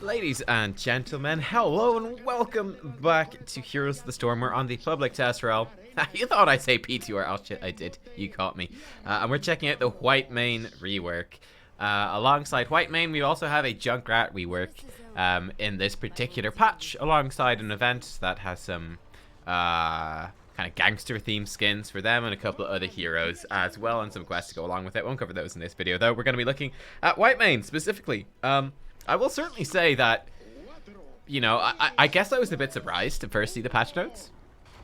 Ladies and gentlemen, hello and welcome back to Heroes of the Storm. We're on the public test realm. You thought I'd say PTR. Oh shit, I did. You caught me. And we're checking out the WHITEMANE Rework. Alongside WHITEMANE, we also have a Junkrat rework in this particular patch, alongside an event that has some kind of gangster themed skins for them and a couple of other heroes as well, and some quests to go along with it. Won't cover those in this video though. We're going to be looking at WHITEMANE specifically. I will certainly say that, you know, I guess I was a bit surprised to first see the patch notes,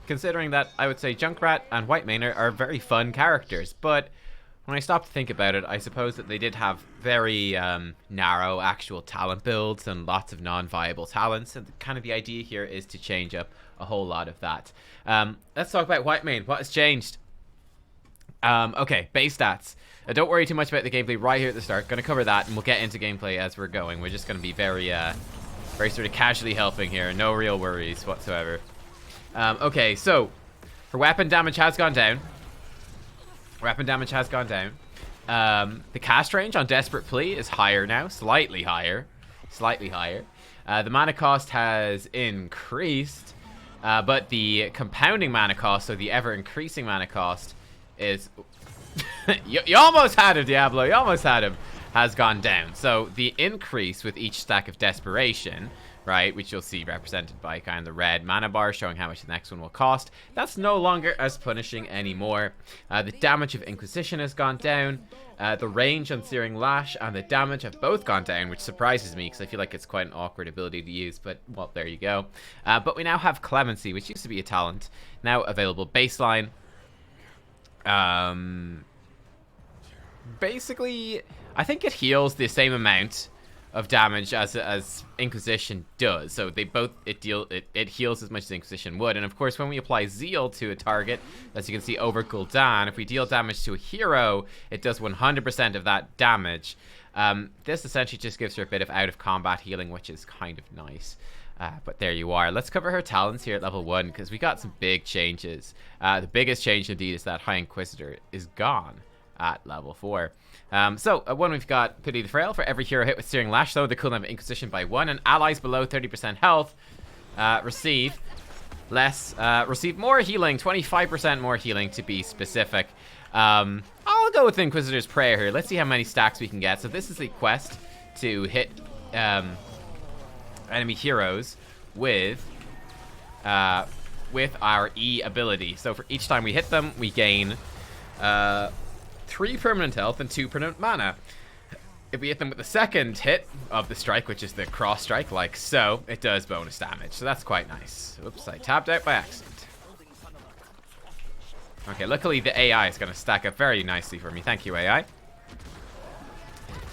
considering that I would say Junkrat and WHITEMANE are very fun characters, but when I stopped to think about it, I suppose that they did have very narrow actual talent builds and lots of non-viable talents, and kind of the idea here is to change up a whole lot of that. Let's talk about WHITEMANE. What has changed? Okay, base stats. Don't worry too much about the gameplay right here at the start. Going to cover that, and we'll get into gameplay as we're going. We're just going to be very sort of casually helping here. No real worries whatsoever. Okay, so her weapon damage has gone down. Weapon damage has gone down. The cast range on Desperate Plea is higher now, slightly higher. Slightly higher. The mana cost has increased, but the compounding mana cost, so the ever-increasing mana cost, is... you almost had him, Diablo. You almost had him. Has gone down. So the increase with each stack of Desperation, right, which you'll see represented by kind of the red mana bar showing how much the next one will cost, that's no longer as punishing anymore. The damage of Inquisition has gone down. The range on Searing Lash and the damage have both gone down, which surprises me because I feel like it's quite an awkward ability to use, but, well, there you go. But we now have Clemency, which used to be a talent, now available baseline. Basically, I think it heals the same amount of damage as Inquisition does. So they both it heals as much as Inquisition would. And of course, when we apply Zeal to a target, as you can see over Gul'dan, if we deal damage to a hero, it does 100% of that damage. This essentially just gives her a bit of out of combat healing, which is kind of nice. But there you are. Let's cover her talents here at level 1, because we got some big changes. The biggest change indeed is that High Inquisitor is gone at level 4. One, we've got Pity the Frail. For every hero hit with Searing Lash, though, the cooldown of Inquisition by 1, and allies below 30% health receive more healing, 25% more healing to be specific. I'll go with Inquisitor's Prayer here. Let's see how many stacks we can get. So this is a quest to hit enemy heroes with our E ability. So for each time we hit them, we gain 3 permanent health and 2 permanent mana. If we hit them with the second hit of the strike, which is the cross strike, like so, it does bonus damage. So that's quite nice. Oops, I tapped out by accident. Okay, luckily the AI is going to stack up very nicely for me. Thank you, AI.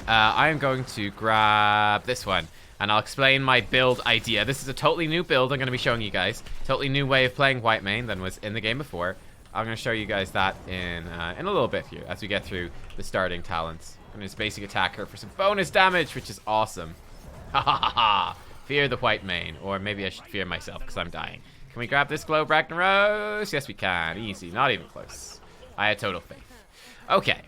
I am going to grab this one, and I'll explain my build idea. This is a totally new build I'm going to be showing you guys. Totally new way of playing WHITEMANE than was in the game before. I'm going to show you guys that in a little bit here as we get through the starting talents. I'm going to just basic attack her for some bonus damage, which is awesome. Ha ha ha ha. Fear the WHITEMANE. Or maybe I should fear myself because I'm dying. Can we grab this glow, Ragnaros? Yes, we can. Easy. Not even close. I had total faith. Okay.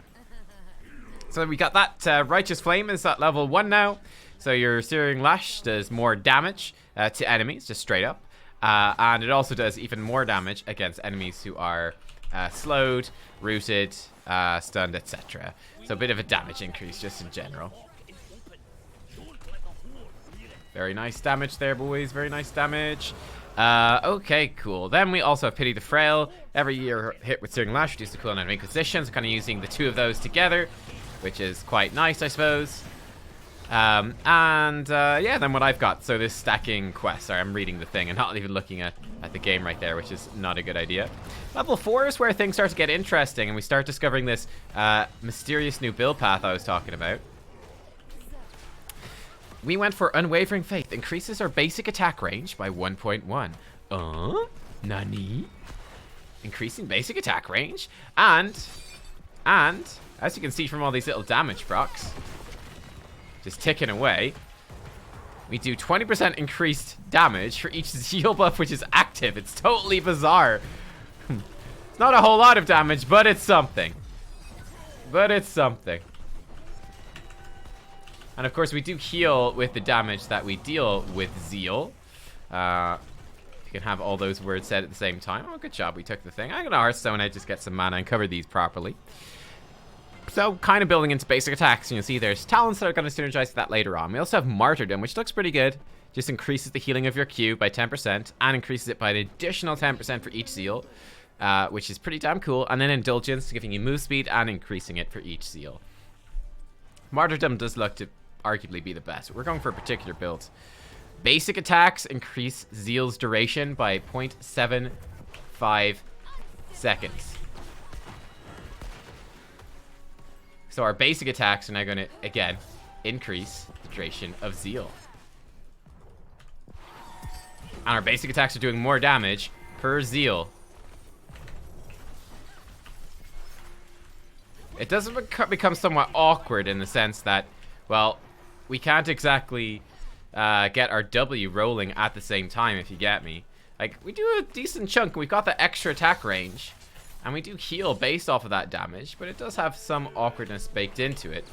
So we got that Righteous Flame is at level 1 now. So your Searing Lash does more damage to enemies, just straight up. And it also does even more damage against enemies who are slowed, rooted, stunned, etc. So a bit of a damage increase just in general. Very nice damage there, boys. Very nice damage. Okay, cool. Then we also have Pity the Frail. Every year hit with Searing Lash reduces the cooldown of Inquisition. So kind of using the 2 of those together, which is quite nice, I suppose. Yeah, then what I've got. So this stacking quest. Sorry, I'm reading the thing and not even looking at the game right there, which is not a good idea. Level 4 is where things start to get interesting, and we start discovering this mysterious new build path I was talking about. We went for Unwavering Faith. Increases our basic attack range by 1.1. Nani? Increasing basic attack range. And, as you can see from all these little damage procs, just ticking away, we do 20% increased damage for each Zeal buff which is active. It's totally bizarre. It's not a whole lot of damage, but it's something. And of course we do heal with the damage that we deal with Zeal. You can have all those words said at the same time. Oh, good job, we took the thing. I'm gonna Hearthstone Edge, just get some mana and cover these properly. So, kind of building into basic attacks. You'll see there's talents that are going to synergize with that later on. We also have Martyrdom, which looks pretty good. Just increases the healing of your Q by 10% and increases it by an additional 10% for each Zeal, which is pretty damn cool. And then Indulgence, giving you move speed and increasing it for each Zeal. Martyrdom does look to arguably be the best. We're going for a particular build. Basic attacks increase Zeal's duration by 0.75 seconds. So our basic attacks are now going to, again, increase the duration of Zeal. And our basic attacks are doing more damage per Zeal. It does become somewhat awkward in the sense that, well, we can't exactly get our W rolling at the same time, if you get me. Like, we do a decent chunk. We've got the extra attack range. And we do heal based off of that damage, but it does have some awkwardness baked into it.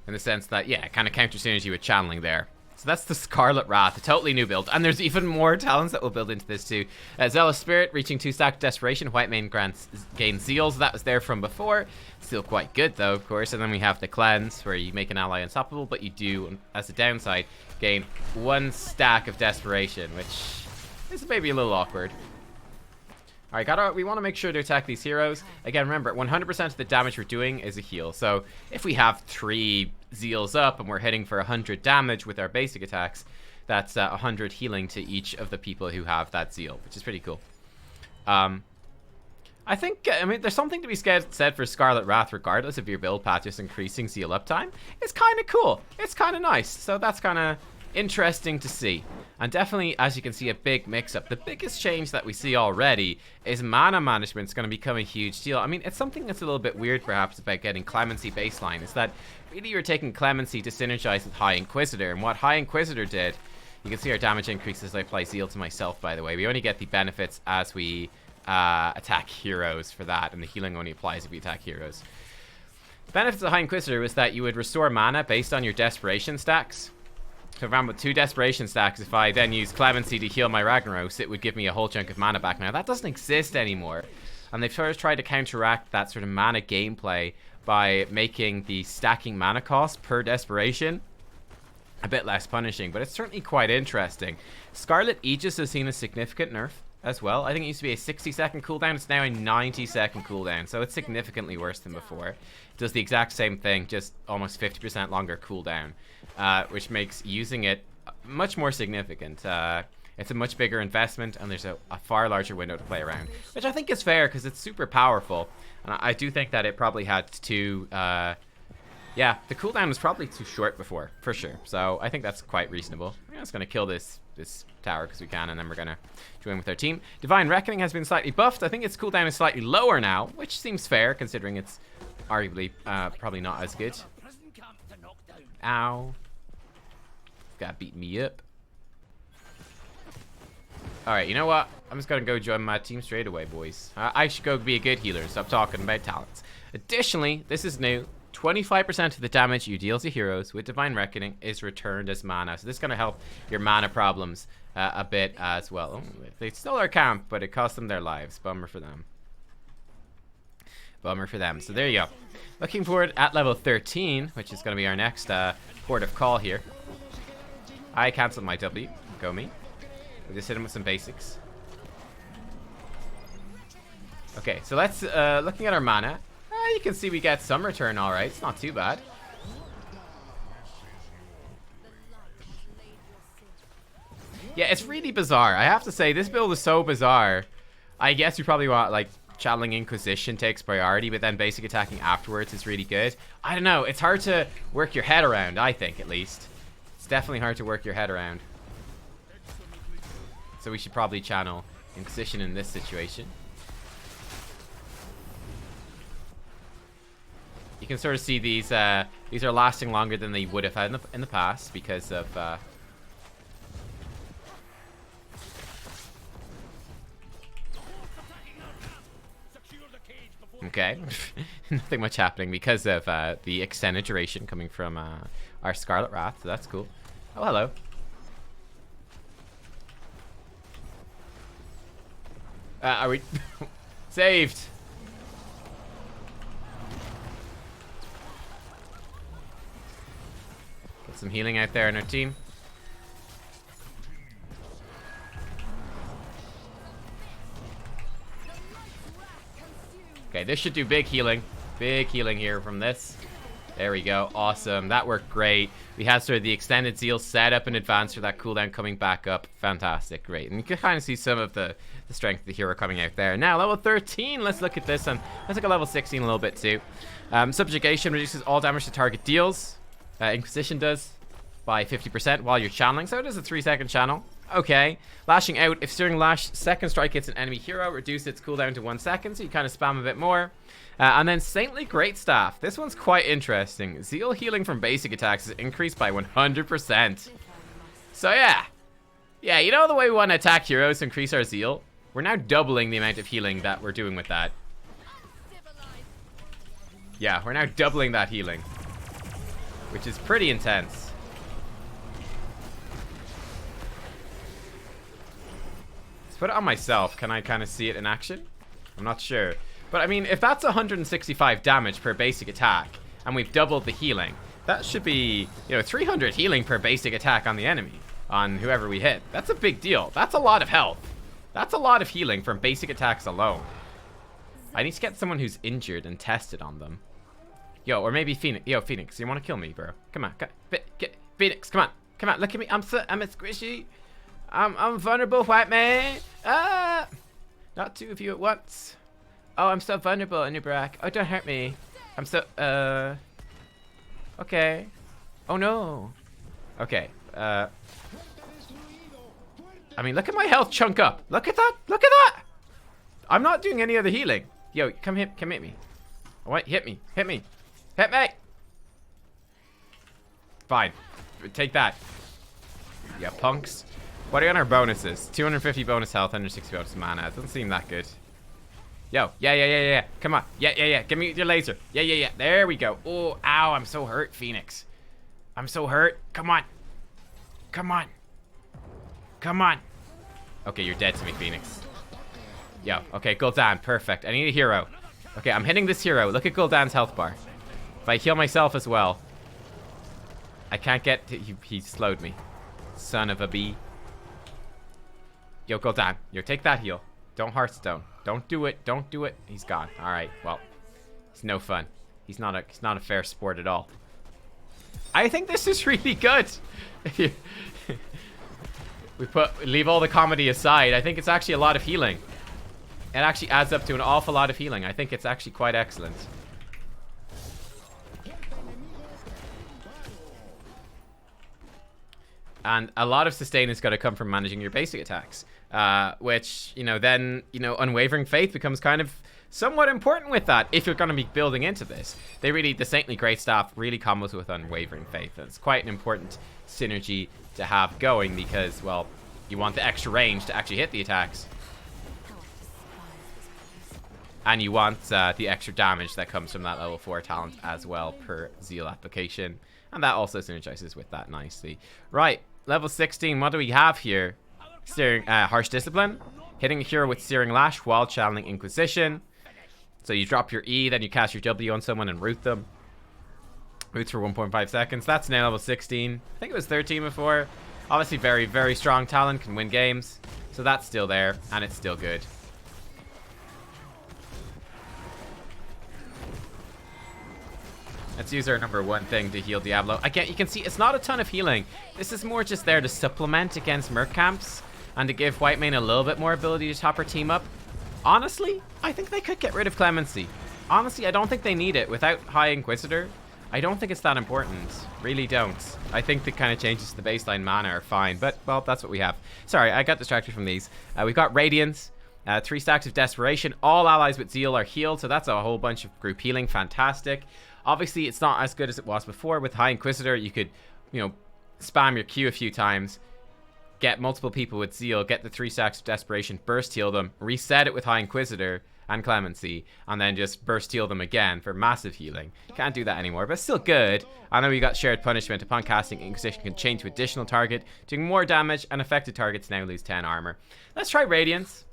In the sense that, yeah, it kind of counter synergy with channeling there. So that's the Scarlet Wrath, a totally new build. And there's even more talents that we'll build into this too. Zealous Spirit, reaching 2 stack Desperation. Whitemane gains Zeal, so that was there from before. Still quite good though, of course. And then we have the Cleanse, where you make an ally unstoppable, but you do, as a downside, gain 1 stack of Desperation, which is maybe a little awkward. Alright, we want to make sure to attack these heroes. Again, remember, 100% of the damage we're doing is a heal. So if we have 3 Zeals up and we're hitting for 100 damage with our basic attacks, that's 100 healing to each of the people who have that Zeal, which is pretty cool. I mean, there's something to be said for Scarlet Wrath, regardless of your build path, just increasing Zeal uptime. It's kind of cool. It's kind of nice. So that's kind of interesting to see. And definitely, as you can see, a big mix-up. The biggest change that we see already is mana management is going to become a huge deal. I mean, it's something that's a little bit weird, perhaps, about getting Clemency baseline, is that really you're taking Clemency to synergize with High Inquisitor. And what High Inquisitor did, you can see our damage increases as I apply Zeal to myself, by the way. We only get the benefits as we attack heroes for that, and the healing only applies if we attack heroes. The benefits of High Inquisitor was that you would restore mana based on your Desperation stacks. So if I'm with 2 Desperation stacks, if I then use Clemency to heal my Ragnaros, it would give me a whole chunk of mana back. Now, that doesn't exist anymore. And they've sort of tried to counteract that sort of mana gameplay by making the stacking mana cost per Desperation a bit less punishing. But it's certainly quite interesting. Scarlet Aegis has seen a significant nerf as well. I think it used to be a 60-second cooldown. It's now a 90-second cooldown. So it's significantly worse than before. It does the exact same thing, just almost 50% longer cooldown. Which makes using it much more significant. It's a much bigger investment, and there's a far larger window to play around, which I think is fair because it's super powerful. And I do think that it probably had to, yeah, the cooldown was probably too short before, for sure. So I think that's quite reasonable. I'm just going to kill this tower because we can, and then we're going to join with our team. Divine Reckoning has been slightly buffed. I think its cooldown is slightly lower now, which seems fair considering it's arguably probably not as good. Ow. Got beat me up. Alright, you know what? I'm just gonna go join my team straight away, boys. I should go be a good healer and stop talking about talents. Additionally, this is new. 25% of the damage you deal to heroes with Divine Reckoning is returned as mana. So this is gonna help your mana problems a bit as well. Oh, they stole our camp, but it cost them their lives. Bummer for them. Bummer for them. So there you go. Looking forward at level 13, which is gonna be our next port of call here. I cancelled my W. Go me. We just hit him with some basics. Okay, so let's, looking at our mana, you can see we get some return, alright. It's not too bad. Yeah, it's really bizarre. I have to say, this build is so bizarre. I guess you probably want, like, Channeling Inquisition takes priority, but then basic attacking afterwards is really good. I don't know. It's hard to work your head around, I think, at least. It's definitely hard to work your head around. So we should probably channel Inquisition in this situation. You can sort of see these are lasting longer than they would have had in the past because of Okay. Nothing much happening because of the extended duration coming from our Scarlet Wrath, so that's cool. Oh, hello. Are we... Saved! Get some healing out there in our team. Okay, this should do big healing. Big healing here from this. There we go. Awesome. That worked great. We had sort of the extended zeal set up in advance for that cooldown coming back up. Fantastic. Great. And you can kind of see some of the strength of the hero coming out there. Now, level 13. Let's look at this. And let's look at level 16 a little bit too. Subjugation reduces all damage the target deals. Inquisition does by 50% while you're channeling. So it is a 3-second channel. Okay. Lashing out. If Searing Lash second strike hits an enemy hero, reduce its cooldown to 1 second. So you kind of spam a bit more. And then Saintly Greatstaff. This one's quite interesting. Zeal healing from basic attacks is increased by 100%. So yeah. Yeah, you know the way we want to attack heroes to increase our zeal? We're now doubling the amount of healing that we're doing with that. Yeah, we're now doubling that healing. Which is pretty intense. Let's put it on myself. Can I kind of see it in action? I'm not sure. But I mean, if that's 165 damage per basic attack, and we've doubled the healing, that should be, 300 healing per basic attack on the enemy, on whoever we hit. That's a big deal. That's a lot of health. That's a lot of healing from basic attacks alone. I need to get someone who's injured and test it on them. Yo, or maybe Phoenix. Yo, Phoenix, you want to kill me, bro? Come on, Phoenix, come on. Come on, look at me. I'm a squishy. I'm vulnerable, white man. Not two of you at once. Oh, I'm so vulnerable, Nubkeks. Oh, don't hurt me. I'm so, okay. Oh, no. Okay, I mean, look at my health chunk up. Look at that. Look at that. I'm not doing any other healing. Yo, come hit me. Oh, wait, hit me. Hit me. Hit me. Fine. Take that. Yeah, punks. What are on our bonuses? 250 bonus health, 160 bonus mana. It doesn't seem that good. Yo, yeah. Come on. Yeah. Give me your laser. Yeah. There we go. Oh, ow, I'm so hurt, Phoenix. I'm so hurt. Come on. Okay, you're dead to me, Phoenix. Yo, okay, Gul'dan, perfect. I need a hero. Okay, I'm hitting this hero. Look at Gul'dan's health bar. If I heal myself as well, I can't get to, he slowed me. Son of a bee. Yo, Gul'dan, take that heal. Don't Hearthstone. Don't do it. He's gone. All right. Well, he's no fun. He's not a fair sport at all. I think this is really good. Leave all the comedy aside. I think it's actually a lot of healing. It actually adds up to an awful lot of healing. I think it's actually quite excellent. And a lot of sustain is going to come from managing your basic attacks. Which, then, Unwavering Faith becomes kind of somewhat important with that if you're going to be building into this. The Saintly Greatstaff really combos with Unwavering Faith. And it's quite an important synergy to have going because, well, you want the extra range to actually hit the attacks. And you want the extra damage that comes from that level 4 talent as well per Zeal application. And that also synergizes with that nicely. Right, level 16, what do we have here? Harsh Discipline. Hitting a hero with Searing Lash while channeling Inquisition. So you drop your E, then you cast your W on someone and root them. Roots for 1.5 seconds. That's now level 16. I think it was 13 before. Obviously very, very strong talent, can win games. So that's still there, and it's still good. Let's use our number 1 thing to heal Diablo. Again, you can see it's not a ton of healing. This is more just there to supplement against Merc camps and to give Whitemane a little bit more ability to top her team up. Honestly, I think they could get rid of Clemency. Honestly, I don't think they need it. Without High Inquisitor, I don't think it's that important. Really don't. I think the kind of changes to the baseline mana are fine, but, well, that's what we have. Sorry, I got distracted from these. We've got Radiance, 3 stacks of Desperation. All allies with Zeal are healed, so that's a whole bunch of group healing. Fantastic. Obviously, it's not as good as it was before. With High Inquisitor, you could, spam your Q a few times, get multiple people with Zeal, get the 3 stacks of Desperation, burst heal them, reset it with High Inquisitor, and Clemency, and then just burst heal them again for massive healing. Can't do that anymore, but still good. I know we got Shared Punishment. Upon casting, Inquisition can change to additional target, doing more damage, and affected targets now lose 10 armor. Let's try Radiance.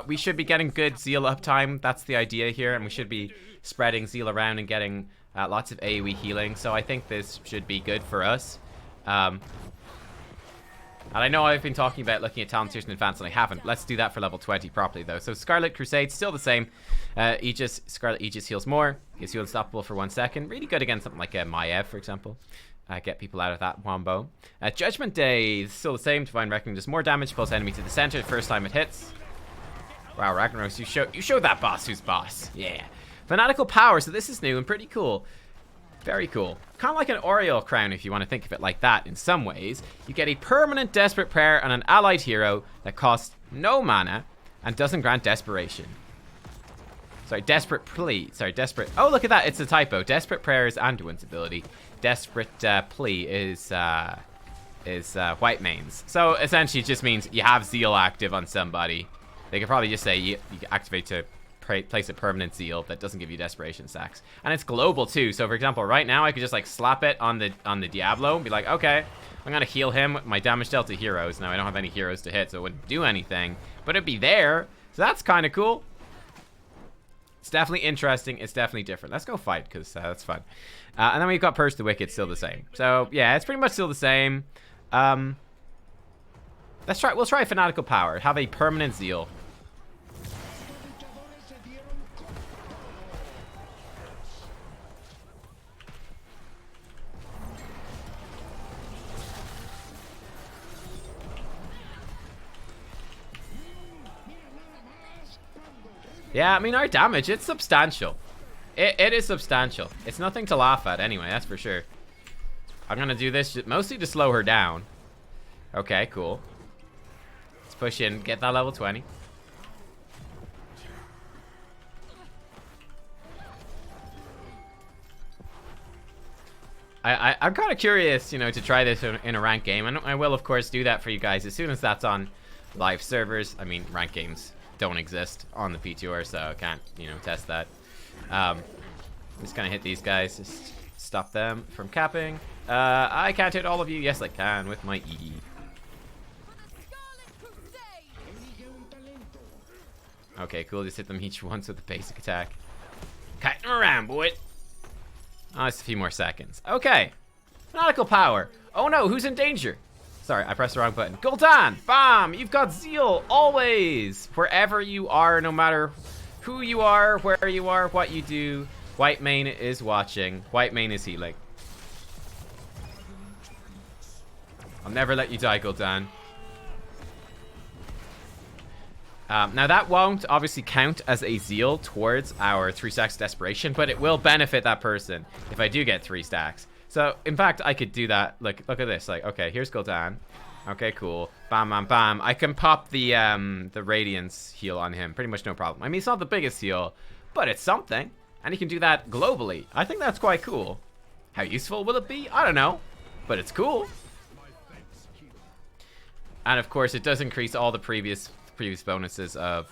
We should be getting good Zeal uptime. That's the idea here, and we should be spreading Zeal around and getting lots of AoE healing, so I think this should be good for us. And I know I've been talking about looking at talent tiers in advance, and I haven't. Let's do that for level 20 properly, though. So Scarlet Crusade, still the same. Aegis, Scarlet Aegis heals more. Gives you unstoppable for 1 second. Really good against something like Maiev, for example. Get people out of that wombo. Judgment Day, still the same. Divine Reckoning does more damage. Pulls enemy to the center the first time it hits. Wow, Ragnaros, you showed that boss who's boss. Yeah. Fanatical Power, so this is new and pretty cool. Very cool. Kind of like an Oriole Crown, if you want to think of it like that in some ways. You get a permanent Desperate Prayer on an allied hero that costs no mana and doesn't grant Desperation. Sorry, Desperate Plea. Sorry, Desperate... Oh, look at that. It's a typo. Desperate Prayer is Anduin's ability. Desperate Plea is Whitemane's. So, essentially, it just means you have Zeal active on somebody. They could probably just say you activate to place a permanent Zeal that doesn't give you Desperation stacks. And it's global too, so for example right now I could just like slap it on the Diablo and be like, okay, I'm gonna heal him with my damage dealt to heroes. Now I don't have any heroes to hit, so it wouldn't do anything, but it'd be there, so that's kind of cool. It's definitely interesting, it's definitely different. Let's go fight, because that's fun. And then we've got Purge the Wicked, still the same. So yeah, it's pretty much still the same. We'll try Fanatical Power, have a permanent Zeal. Yeah, I mean, our damage, it's substantial. It is substantial. It's nothing to laugh at anyway, that's for sure. I'm gonna do this mostly to slow her down. Okay, cool. Let's push in, get that level 20. I'm kind of curious, you know, to try this in a ranked game. And I will, of course, do that for you guys as soon as that's on live servers. I mean, ranked games don't exist on the PTR, so I can't, you know, test that. I'm just gonna hit these guys, just stop them from capping. I can't hit all of you. Yes, I can with my E. Okay, cool. Just hit them each once with the basic attack. Kiting them around, boy. Oh, it's a few more seconds. Okay. Fanatical Power. Oh no, who's in danger? Sorry, I pressed the wrong button. Gul'dan, bam! You've got Zeal always. Wherever you are, no matter who you are, where you are, what you do, Whitemane is watching. Whitemane is healing. I'll never let you die, Gul'dan. Now that won't obviously count as a Zeal towards our 3 stacks Desperation, but it will benefit that person if I do get 3 stacks. So, in fact, I could do that. Look at this. Like, okay, here's Gul'dan. Okay, cool. Bam, bam, bam. I can pop the Radiance heal on him. Pretty much no problem. I mean, it's not the biggest heal, but it's something. And you can do that globally. I think that's quite cool. How useful will it be? I don't know. But it's cool. And, of course, it does increase all the previous bonuses of...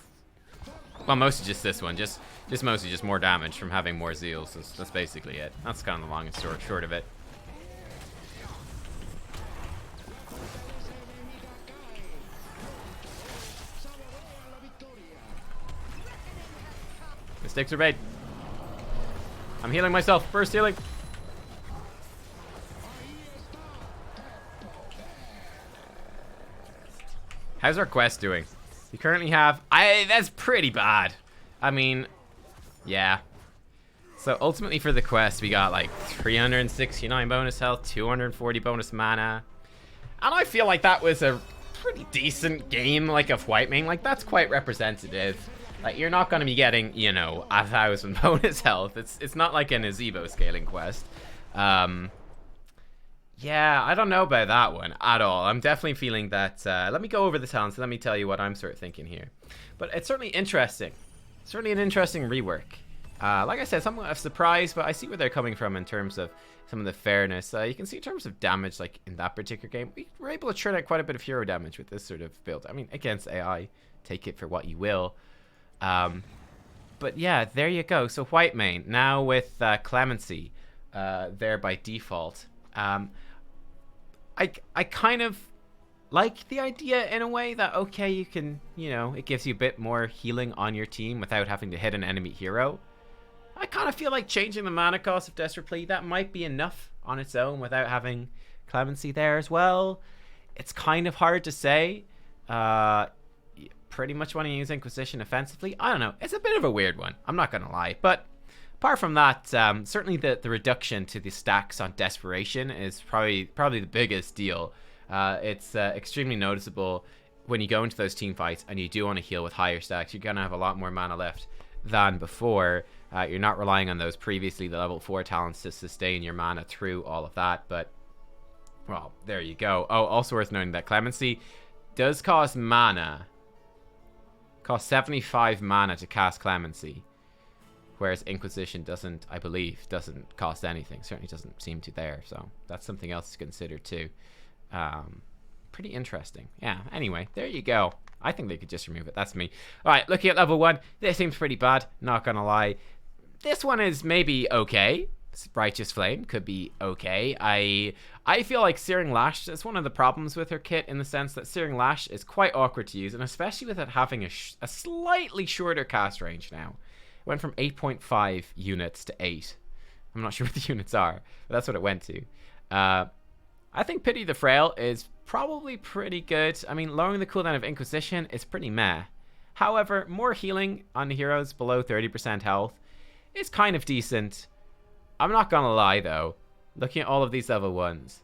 Well, mostly just this one. Just mostly just more damage from having more Zeals. So that's basically it. That's kind of the long and short of it. The sticks are bait. I'm healing myself. Burst healing. How's our quest doing? We currently have... That's pretty bad. I mean... Yeah. So ultimately for the quest, we got like 369 bonus health, 240 bonus mana. And I feel like that was a pretty decent game, like, of Whitemane. Like, that's quite representative. Like, you're not going to be getting, you know, 1,000 bonus health. It's not like an Azebo scaling quest. Yeah, I don't know about that one at all. I'm definitely feeling that... let me go over the talents. Let me tell you what I'm sort of thinking here. But it's certainly interesting. Certainly an interesting rework. Like I said, somewhat of surprise, but I see where they're coming from in terms of some of the fairness. You can see in terms of damage, like in that particular game, we were able to churn out quite a bit of hero damage with this sort of build. I mean, against AI, take it for what you will. But yeah, there you go. So Whitemane, now with Clemency there by default. I kind of like the idea in a way that, okay, you can, you know, it gives you a bit more healing on your team without having to hit an enemy hero. I kind of feel like changing the mana cost of Desperate Plea, that might be enough on its own without having Clemency there as well. It's kind of hard to say. Pretty much want to use Inquisition offensively. I don't know. It's a bit of a weird one. I'm not going to lie. But apart from that, certainly the reduction to the stacks on Desperation is probably the biggest deal. It's extremely noticeable when you go into those team fights and you do want to heal with higher stacks. You're going to have a lot more mana left than before. You're not relying on those previously the level 4 talents to sustain your mana through all of that. But, well, there you go. Oh, also worth noting that Clemency does cost mana. Costs 75 mana to cast Clemency. Whereas Inquisition doesn't, I believe, doesn't cost anything. Certainly doesn't seem to there. So that's something else to consider too. Pretty interesting. Yeah, anyway, there you go. I think they could just remove it. That's me. Alright, looking at level 1. This seems pretty bad. Not gonna lie. This one is maybe okay. Righteous Flame could be okay. I feel like Searing Lash is one of the problems with her kit, in the sense that Searing Lash is quite awkward to use, and especially with it having a slightly shorter cast range now. It went from 8.5 units to 8. I'm not sure what the units are, but that's what it went to. I think Pity the Frail is probably pretty good. I mean, lowering the cooldown of Inquisition is pretty meh. However, more healing on the heroes below 30% health is kind of decent. I'm not gonna lie though, looking at all of these level 1s,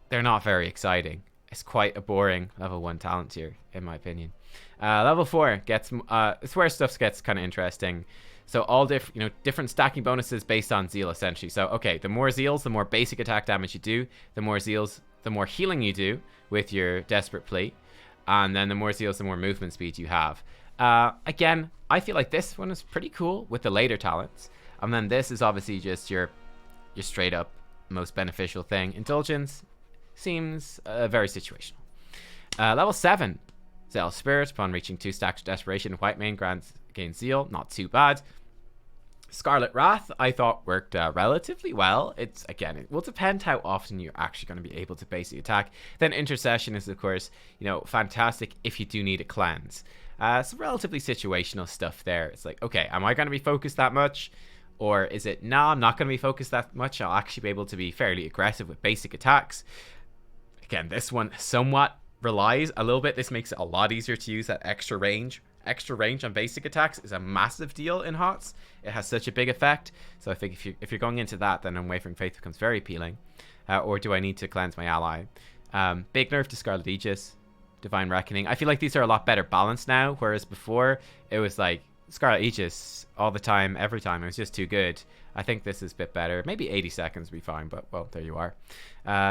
they're not very exciting. It's quite a boring level 1 talent tier, in my opinion. Level 4 gets, it's where stuff gets kind of interesting. So all different stacking bonuses based on Zeal, essentially. So, okay, the more Zeals, the more basic attack damage you do. The more Zeals, the more healing you do with your Desperate Plea. And then the more Zeals, the more movement speed you have. Again, I feel like this one is pretty cool with the later talents. And then this is obviously just your straight up most beneficial thing. Indulgence seems very situational. Level 7, Zealous Spirit. Upon reaching 2 stacks of Desperation, Whitemane gains Zeal. Not too bad. Scarlet Wrath, I thought worked relatively well. It's, again, it will depend how often you're actually going to be able to basic attack. Then Intercession is, of course, fantastic if you do need a cleanse. Some relatively situational stuff there. It's like, okay, am I going to be focused that much? Or is it, nah, I'm not going to be focused that much. I'll actually be able to be fairly aggressive with basic attacks. Again, this one somewhat relies a little bit. This makes it a lot easier to use that extra range. Extra range on basic attacks is a massive deal in HOTS. It has such a big effect. So I think if you're going into that, then Unwavering Faith becomes very appealing. Or do I need to cleanse my ally? Big nerf to Scarlet Aegis. Divine Reckoning. I feel like these are a lot better balanced now, whereas before it was like Scarlet Aegis all the time, every time. It was just too good. I think this is a bit better. Maybe 80 seconds would be fine, but, well, there you are.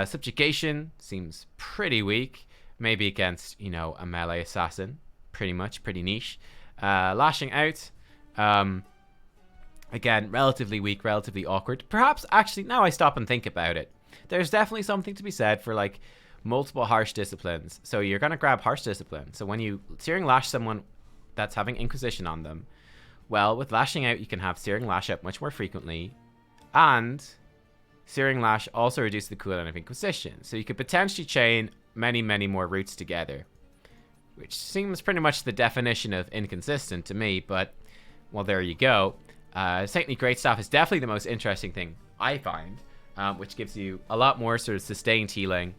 Subjugation seems pretty weak. Maybe against, a melee assassin. Pretty niche. Lashing Out. Again, relatively weak, relatively awkward. Perhaps, actually, now I stop and think about it, there's definitely something to be said for, like, multiple Harsh Disciplines. So you're going to grab Harsh Discipline. So when you Searing Lash someone that's having Inquisition on them, well, with Lashing Out, you can have Searing Lash up much more frequently. And Searing Lash also reduces the cooldown of Inquisition. So you could potentially chain many, many more routes together. Which seems pretty much the definition of inconsistent to me, but, well, there you go. Saintly Greatstaff is definitely the most interesting thing I find, which gives you a lot more sort of sustained healing.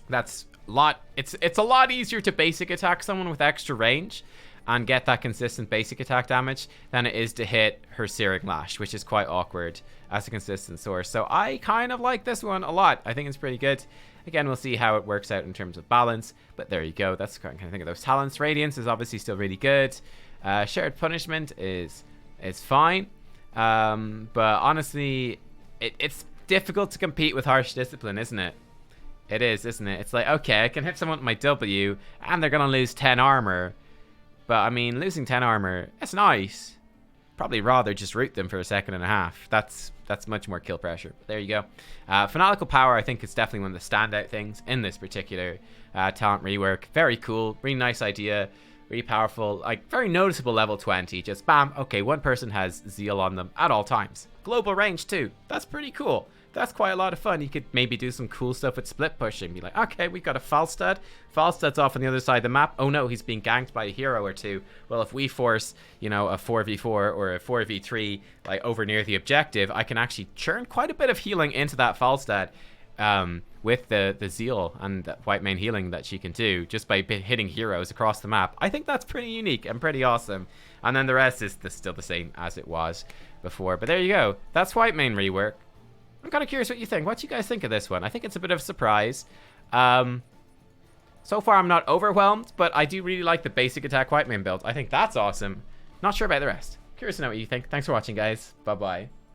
That's a lot. It's a lot easier to basic attack someone with extra range and get that consistent basic attack damage than it is to hit her Searing Lash, which is quite awkward as a consistent source. So I kind of like this one a lot. I think it's pretty good. Again, we'll see how it works out in terms of balance, but there you go. That's kind of thing of those talents. Radiance is obviously still really good. Shared Punishment is fine, but honestly, it's difficult to compete with Harsh Discipline, isn't it? It is, isn't it? It's like, okay, I can hit someone with my W, and they're gonna lose 10 armor. But I mean, losing 10 armor, it's nice. Probably rather just root them for a second and a half. That's much more kill pressure. But there you go. Fanatical Power, I think, is definitely one of the standout things in this particular talent rework. Very cool. Really nice idea. really powerful, like very noticeable level 20. Just bam, okay, one person has Zeal on them at all times. Global range too. That's pretty cool. That's quite a lot of fun. You could maybe do some cool stuff with split pushing. Be like, okay, we've got a Falstad. Falstad's off on the other side of the map. Oh no, he's being ganked by a hero or two. Well, if we force, you know, a 4v4 or a 4v3 like over near the objective, I can actually churn quite a bit of healing into that Falstad with the Zeal and the Whitemane healing that she can do just by hitting heroes across the map. I think that's pretty unique and pretty awesome. And then the rest is still the same as it was before. But there you go. That's Whitemane Rework. I'm kind of curious what you think. What do you guys think of this one? I think it's a bit of a surprise. So far, I'm not overwhelmed, but I do really like the basic attack Whitemane build. I think that's awesome. Not sure about the rest. Curious to know what you think. Thanks for watching, guys. Bye-bye.